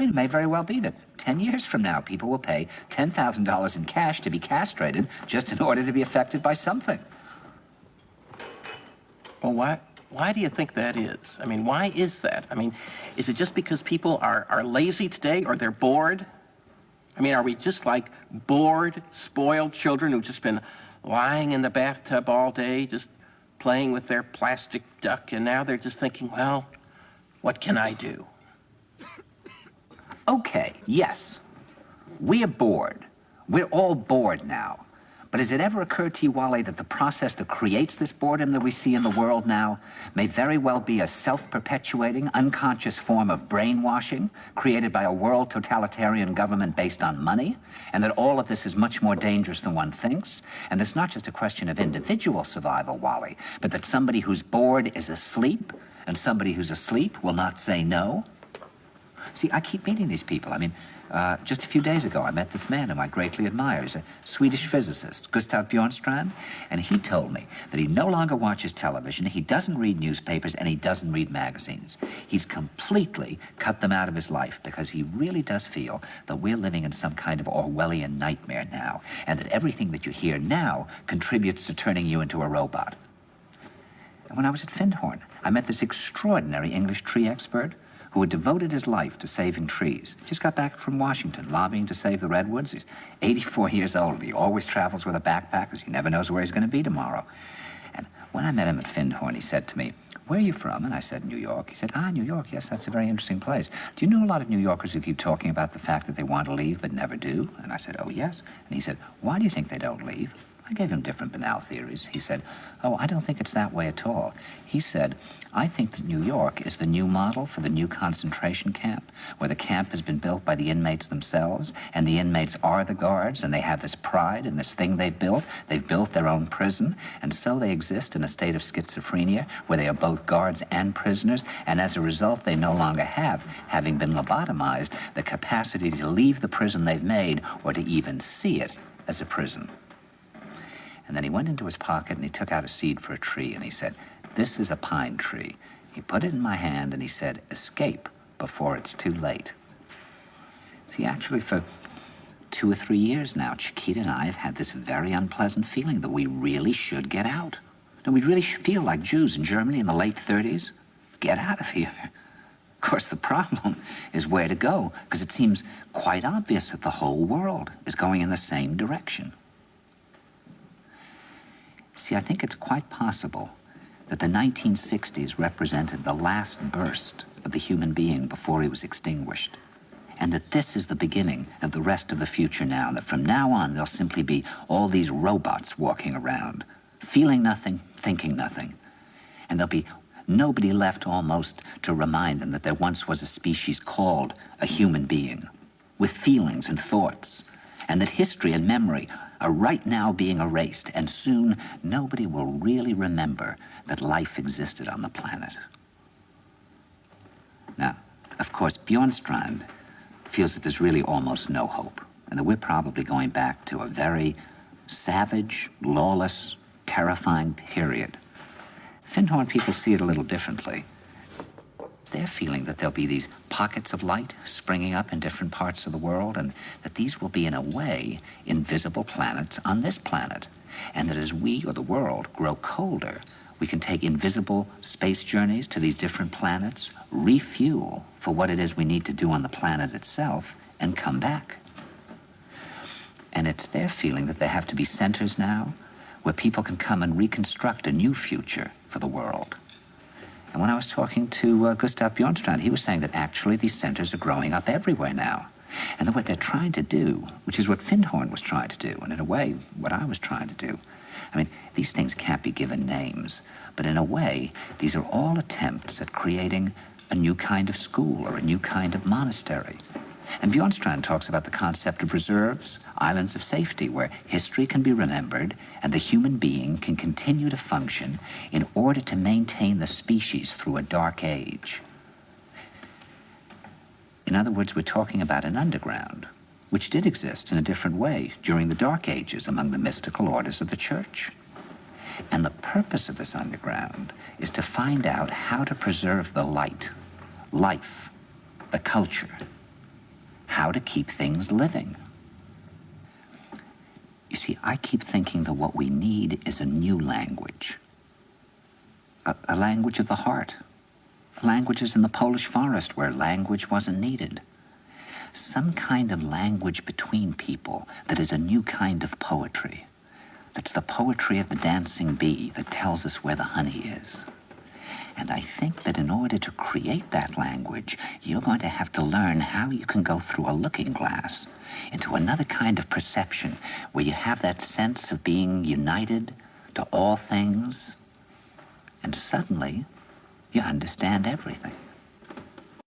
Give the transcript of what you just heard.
mean, it may very well be that 10 years from now, people will pay $10,000 in cash to be castrated just in order to be affected by something. Well, why do you think that is? I mean, why is that? I mean, is it just because people are lazy today, or they're bored? I mean, are we just like bored, spoiled children who've just been lying in the bathtub all day, just playing with their plastic duck, and now they're just thinking, well, what can I do? Okay, yes, we're bored. We're all bored now. But has it ever occurred to you, Wally, that the process that creates this boredom that we see in the world now may very well be a self-perpetuating, unconscious form of brainwashing created by a world totalitarian government based on money, and that all of this is much more dangerous than one thinks, and it's not just a question of individual survival, Wally, but that somebody who's bored is asleep, and somebody who's asleep will not say no? See, I keep meeting these people. I mean, just a few days ago, I met this man whom I greatly admire. He's a Swedish physicist, Gustav Bjornstrand, and he told me that he no longer watches television, he doesn't read newspapers, and he doesn't read magazines. He's completely cut them out of his life because he really does feel that we're living in some kind of Orwellian nightmare now, and that everything that you hear now contributes to turning you into a robot. And when I was at Findhorn, I met this extraordinary English tree expert who had devoted his life to saving trees. Just got back from Washington, lobbying to save the redwoods. He's 84 years old. He always travels with a backpack because he never knows where he's going to be tomorrow. And when I met him at Findhorn, he said to me, "Where are you from?" And I said, "New York." He said, "Ah, New York, yes, that's a very interesting place. Do you know a lot of New Yorkers who keep talking about the fact that they want to leave but never do?" And I said, "Oh, yes." And he said, "Why do you think they don't leave?" I gave him different banal theories. He said, "Oh, I don't think it's that way at all." He said, "I think that New York is the new model for the new concentration camp, where the camp has been built by the inmates themselves, and the inmates are the guards, and they have this pride in this thing they've built. They've built their own prison, and so they exist in a state of schizophrenia, where they are both guards and prisoners, and as a result, they no longer have, having been lobotomized, the capacity to leave the prison they've made, or to even see it as a prison." And then he went into his pocket and he took out a seed for a tree and he said, "This is a pine tree." He put it in my hand and he said, "Escape before it's too late." See, actually for 2 or 3 years now, Chiquita and I have had this very unpleasant feeling that we really should get out. And we really feel like Jews in Germany in the late 30s. Get out of here. Of course, the problem is where to go, because it seems quite obvious that the whole world is going in the same direction. See, I think it's quite possible that the 1960s represented the last burst of the human being before he was extinguished, and that this is the beginning of the rest of the future now, and that from now on there'll simply be all these robots walking around, feeling nothing, thinking nothing, and there'll be nobody left almost to remind them that there once was a species called a human being, with feelings and thoughts, and that history and memory are right now being erased, and soon nobody will really remember that life existed on the planet. Now, of course, Bjornstrand feels that there's really almost no hope, and that we're probably going back to a very savage, lawless, terrifying period. Findhorn people see it a little differently. They're feeling that there'll be these pockets of light springing up in different parts of the world, and that these will be, in a way, invisible planets on this planet. And that as we, or the world, grow colder, we can take invisible space journeys to these different planets, refuel for what it is we need to do on the planet itself, and come back. And it's their feeling that there have to be centers now where people can come and reconstruct a new future for the world. And when I was talking to Gustav Bjornstrand, he was saying that actually these centers are growing up everywhere now. And that what they're trying to do, which is what Findhorn was trying to do, and in a way, what I was trying to do. I mean, these things can't be given names, but in a way, these are all attempts at creating a new kind of school or a new kind of monastery. And Bjornstrand talks about the concept of reserves, islands of safety, where history can be remembered and the human being can continue to function in order to maintain the species through a dark age. In other words, we're talking about an underground, which did exist in a different way during the Dark Ages among the mystical orders of the Church. And the purpose of this underground is to find out how to preserve the light, life, the culture, how to keep things living. You see, I keep thinking that what we need is a new language. A language of the heart. Languages in the Polish forest where language wasn't needed. Some kind of language between people that is a new kind of poetry. That's the poetry of the dancing bee that tells us where the honey is. And I think that in order to create that language, you're going to have to learn how you can go through a looking glass into another kind of perception where you have that sense of being united to all things, and suddenly you understand everything.